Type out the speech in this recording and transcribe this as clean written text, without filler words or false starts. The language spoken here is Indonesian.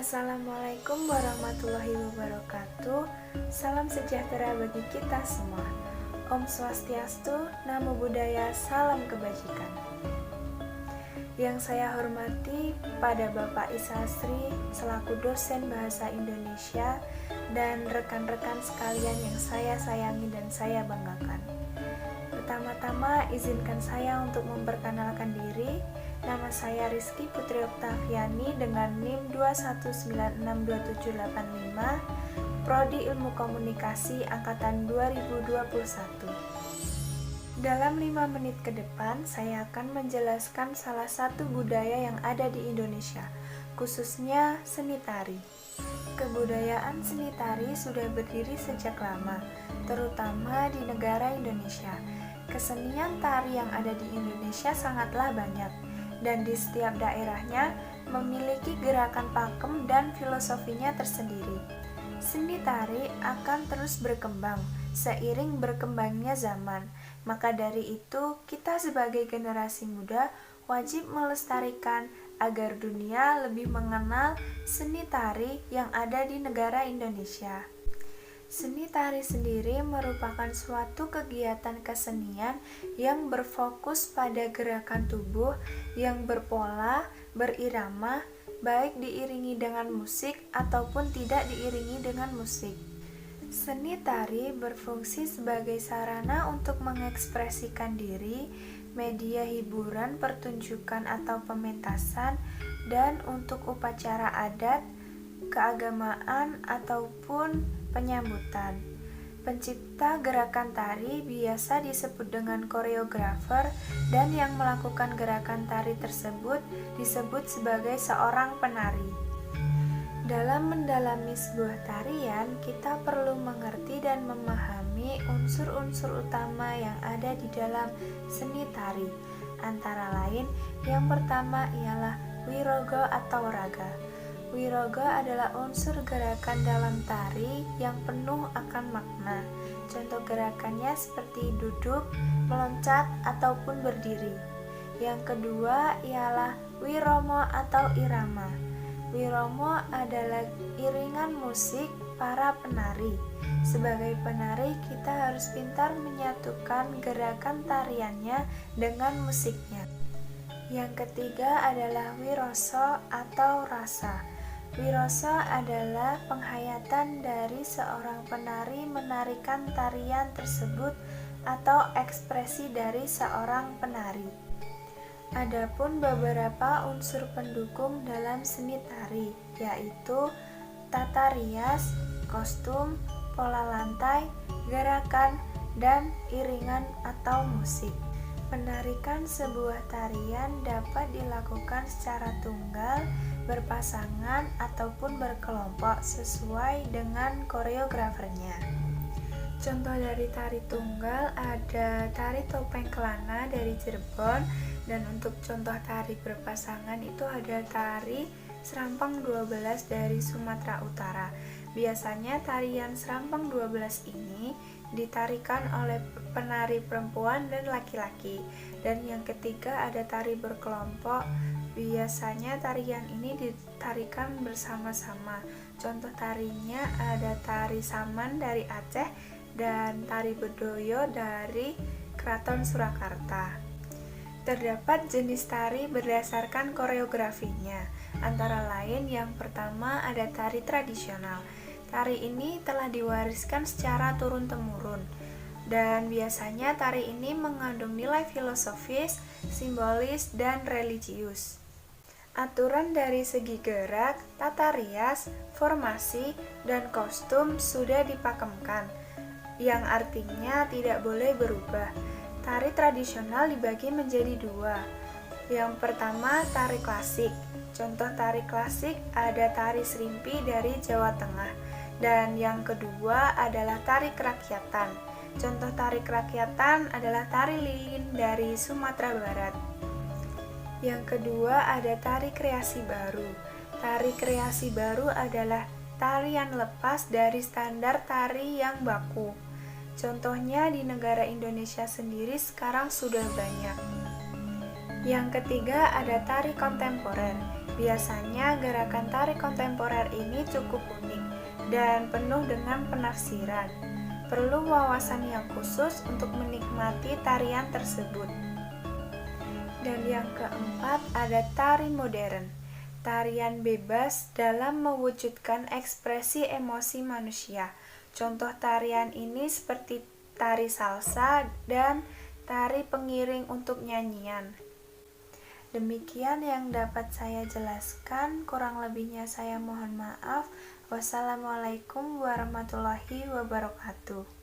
Assalamualaikum warahmatullahi wabarakatuh. Salam sejahtera bagi kita semua. Om Swastiastu, Namo Buddhaya, salam kebajikan. Yang saya hormati pada Bapak Isasri selaku dosen Bahasa Indonesia dan rekan-rekan sekalian yang saya sayangi dan saya banggakan. Pertama-tama izinkan saya untuk memperkenalkan diri. Nama saya Rizky Putri Oktaviani dengan NIM 2196275, Prodi Ilmu Komunikasi Angkatan 2021. Dalam 5 menit ke depan, saya akan menjelaskan salah satu budaya yang ada di Indonesia, khususnya seni tari. Kebudayaan seni tari sudah berdiri sejak lama, terutama di negara Indonesia. Kesenian tari yang ada di Indonesia sangatlah banyak, dan di setiap daerahnya memiliki gerakan pakem dan filosofinya tersendiri. Seni tari akan terus berkembang seiring berkembangnya zaman. Maka dari itu, kita sebagai generasi muda wajib melestarikan agar dunia lebih mengenal seni tari yang ada di negara Indonesia. Seni tari sendiri merupakan suatu kegiatan kesenian yang berfokus pada gerakan tubuh yang berpola, berirama, baik diiringi dengan musik ataupun tidak diiringi dengan musik. Seni tari berfungsi sebagai sarana untuk mengekspresikan diri, media hiburan, pertunjukan atau pementasan, dan untuk upacara adat, keagamaan, ataupun penyambutan. Pencipta gerakan tari biasa disebut dengan koreografer, dan yang melakukan gerakan tari tersebut disebut sebagai seorang penari. Dalam mendalami sebuah tarian, kita perlu mengerti dan memahami unsur-unsur utama yang ada di dalam seni tari. Antara lain, yang pertama ialah wiroga atau raga. Wiroga adalah unsur gerakan dalam tari yang penuh akan makna. Contoh gerakannya seperti duduk, meloncat, ataupun berdiri. Yang kedua ialah wiromo atau irama. Wiromo adalah iringan musik para penari. Sebagai penari, kita harus pintar menyatukan gerakan tariannya dengan musiknya. Yang ketiga adalah wiroso atau rasa. Wiroso adalah penghayatan dari seorang penari menarikan tarian tersebut atau ekspresi dari seorang penari. Adapun beberapa unsur pendukung dalam seni tari, yaitu tata rias, kostum, pola lantai, gerakan, dan iringan atau musik. Penarikan sebuah tarian dapat dilakukan secara tunggal, berpasangan, ataupun berkelompok sesuai dengan koreografernya. Contoh dari tari tunggal ada tari topeng kelana dari Cirebon, dan untuk contoh tari berpasangan itu ada tari serampang 12 dari Sumatera Utara. Biasanya tarian serampang 12 ini ditarikan oleh penari perempuan dan laki-laki. Dan yang ketiga ada tari berkelompok. Biasanya tarian ini ditarikan bersama-sama. Contoh tarinya ada tari saman dari Aceh dan tari bedoyo dari Keraton Surakarta. Terdapat jenis tari berdasarkan koreografinya. Antara lain yang pertama ada tari tradisional. Tari ini telah diwariskan secara turun-temurun, dan biasanya tari ini mengandung nilai filosofis, simbolis, dan religius. Aturan dari segi gerak, tata rias, formasi, dan kostum sudah dipakemkan, yang artinya tidak boleh berubah. Tari tradisional dibagi menjadi dua. Yang pertama, tari klasik. Contoh tari klasik ada tari serimpi dari Jawa Tengah. Dan yang kedua adalah tari kerakyatan. Contoh tari kerakyatan adalah tari lilin dari Sumatera Barat. Yang kedua ada tari kreasi baru. Tari kreasi baru adalah tarian lepas dari standar tari yang baku. Contohnya di negara Indonesia sendiri sekarang sudah banyak. Yang ketiga ada tari kontemporer. Biasanya gerakan tari kontemporer ini cukup unik dan penuh dengan penafsiran. Perlu wawasan yang khusus untuk menikmati tarian tersebut. Dan yang keempat ada tari modern. Tarian bebas dalam mewujudkan ekspresi emosi manusia. Contoh tarian ini seperti tari salsa dan tari pengiring untuk nyanyian. Demikian yang dapat saya jelaskan, kurang lebihnya saya mohon maaf. Wassalamualaikum warahmatullahi wabarakatuh.